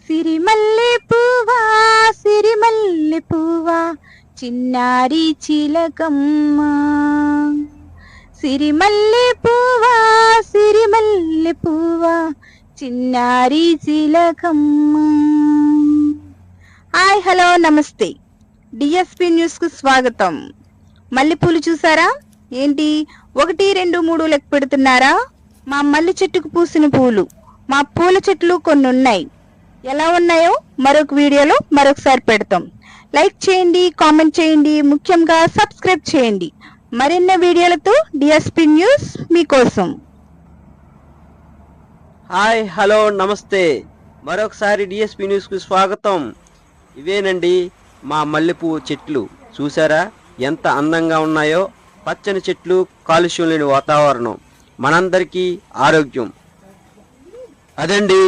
సిరిమల్లె పువ్వా సిరిమల్లె పువ్వా చిన్నారి చిలకమ్మ. సిరిమల్లె పువ్వా సిరిమల్లె పువ్వా చిన్నారి చిలకమ్మ. హాయ్, హలో, నమస్తే. డిఎస్పి న్యూస్ కు స్వాగతం. మల్లెపూలు చూసారా? ఏంటి 1, 2, 3 లెక్క పెడుతున్నారా? మా మల్లె చెట్టుకు పూసిన పూలు. మా పూల చెట్లు కొన్ని ఉన్నాయి. ఎలా ఉన్నాయో మరొక వీడియోలో మరొకసారి పెడతాం. లైక్ చేయండి, కామెంట్ చేయండి, ముఖ్యంగా సబ్స్క్రైబ్ చేయండి. మరిన్ని వీడియోలతో డిఎస్పి న్యూస్ మీకోసం. హాయ్, హలో, నమస్తే. మరొకసారి డిఎస్పి న్యూస్ కు స్వాగతం. ఇవేనండి మా మల్లెపూ చెట్లు. చూసారా ఎంత అందంగా ఉన్నాయో? పచ్చని చెట్లు, కాలుష్యం లేని వాతావరణం, మనందరికీ ఆరోగ్యం. అదండి